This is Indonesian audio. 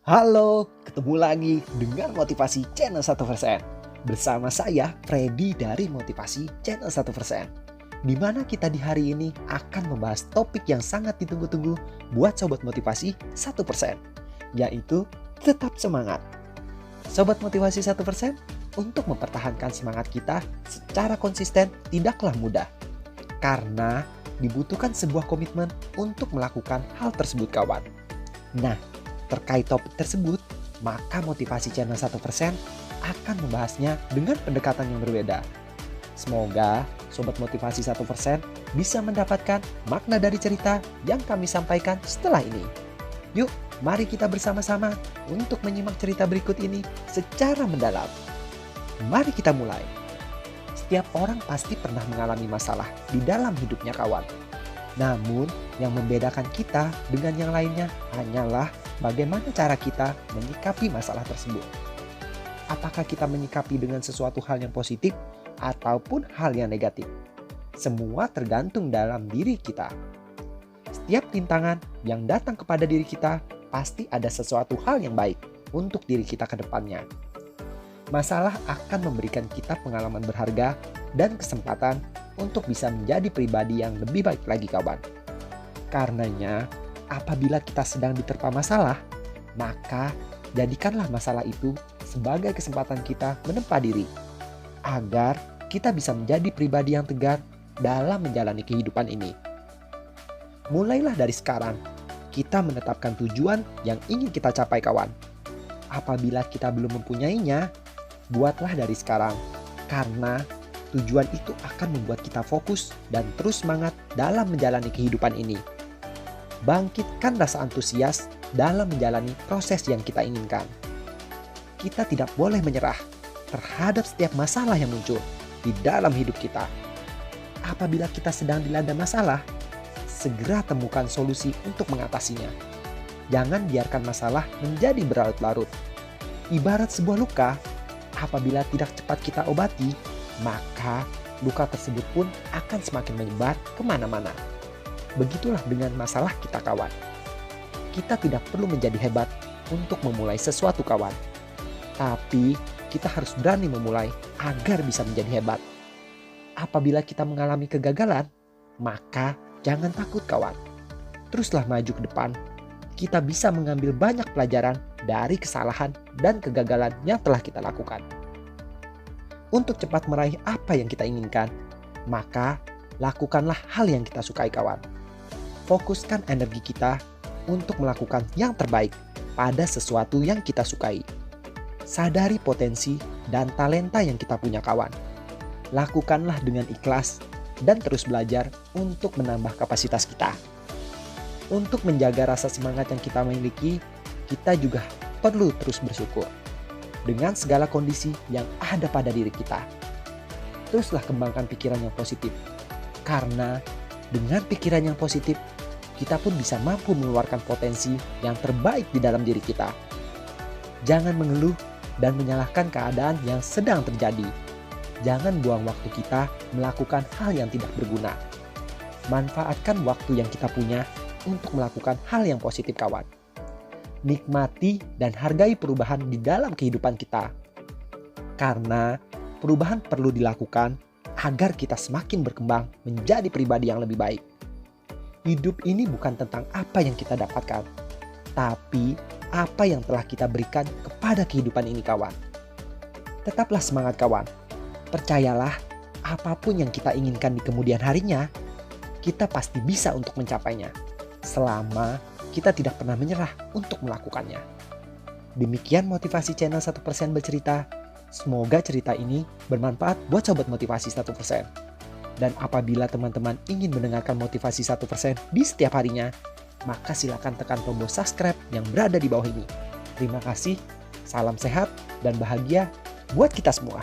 Halo, ketemu lagi dengan Motivasi Channel 1%. Bersama saya, Freddy dari Motivasi Channel 1%. Di mana kita di hari ini akan membahas topik yang sangat ditunggu-tunggu buat Sobat Motivasi 1%, yaitu tetap semangat. Sobat Motivasi 1%, untuk mempertahankan semangat kita secara konsisten tidaklah mudah. Karena dibutuhkan sebuah komitmen untuk melakukan hal tersebut kawan. Nah, terkait topik tersebut, maka Motivasi Channel 1% akan membahasnya dengan pendekatan yang berbeda. Semoga Sobat Motivasi 1% bisa mendapatkan makna dari cerita yang kami sampaikan setelah ini. Yuk, mari kita bersama-sama untuk menyimak cerita berikut ini secara mendalam. Mari kita mulai. Setiap orang pasti pernah mengalami masalah di dalam hidupnya kawan. Namun, yang membedakan kita dengan yang lainnya hanyalah bagaimana cara kita menyikapi masalah tersebut. Apakah kita menyikapi dengan sesuatu hal yang positif ataupun hal yang negatif? Semua tergantung dalam diri kita. Setiap rintangan yang datang kepada diri kita pasti ada sesuatu hal yang baik untuk diri kita ke depannya. Masalah akan memberikan kita pengalaman berharga dan kesempatan untuk bisa menjadi pribadi yang lebih baik lagi kawan. Karenanya, apabila kita sedang diterpa masalah, maka jadikanlah masalah itu sebagai kesempatan kita menempa diri, agar kita bisa menjadi pribadi yang tegar dalam menjalani kehidupan ini. Mulailah dari sekarang, kita menetapkan tujuan yang ingin kita capai kawan. Apabila kita belum mempunyainya, buatlah dari sekarang, karena tujuan itu akan membuat kita fokus dan terus semangat dalam menjalani kehidupan ini. Bangkitkan rasa antusias dalam menjalani proses yang kita inginkan. Kita tidak boleh menyerah terhadap setiap masalah yang muncul di dalam hidup kita. Apabila kita sedang dilanda masalah, segera temukan solusi untuk mengatasinya. Jangan biarkan masalah menjadi berlarut-larut. Ibarat sebuah luka, apabila tidak cepat kita obati, maka luka tersebut pun akan semakin menyebar kemana-mana. Begitulah dengan masalah kita kawan. Kita tidak perlu menjadi hebat untuk memulai sesuatu kawan. Tapi kita harus berani memulai agar bisa menjadi hebat. Apabila kita mengalami kegagalan, maka jangan takut kawan. Teruslah maju ke depan. Kita bisa mengambil banyak pelajaran dari kesalahan dan kegagalan yang telah kita lakukan. Untuk cepat meraih apa yang kita inginkan, maka lakukanlah hal yang kita sukai kawan. Fokuskan energi kita untuk melakukan yang terbaik pada sesuatu yang kita sukai. Sadari potensi dan talenta yang kita punya kawan. Lakukanlah dengan ikhlas dan terus belajar untuk menambah kapasitas kita. Untuk menjaga rasa semangat yang kita miliki, kita juga perlu terus bersyukur dengan segala kondisi yang ada pada diri kita. Teruslah kembangkan pikiran yang positif, karena dengan pikiran yang positif, kita pun bisa mampu mengeluarkan potensi yang terbaik di dalam diri kita. Jangan mengeluh dan menyalahkan keadaan yang sedang terjadi. Jangan buang waktu kita melakukan hal yang tidak berguna. Manfaatkan waktu yang kita punya untuk melakukan hal yang positif kawan. Nikmati dan hargai perubahan di dalam kehidupan kita. Karena perubahan perlu dilakukan agar kita semakin berkembang menjadi pribadi yang lebih baik. Hidup ini bukan tentang apa yang kita dapatkan, tapi apa yang telah kita berikan kepada kehidupan ini kawan. Tetaplah semangat kawan. Percayalah, apapun yang kita inginkan di kemudian harinya, kita pasti bisa untuk mencapainya. Selama kita tidak pernah menyerah untuk melakukannya. Demikian Motivasi Channel 1% bercerita. Semoga cerita ini bermanfaat buat Sobat Motivasi 1%. Dan apabila teman-teman ingin mendengarkan Motivasi 1% di setiap harinya, maka silakan tekan tombol subscribe yang berada di bawah ini. Terima kasih, salam sehat dan bahagia buat kita semua.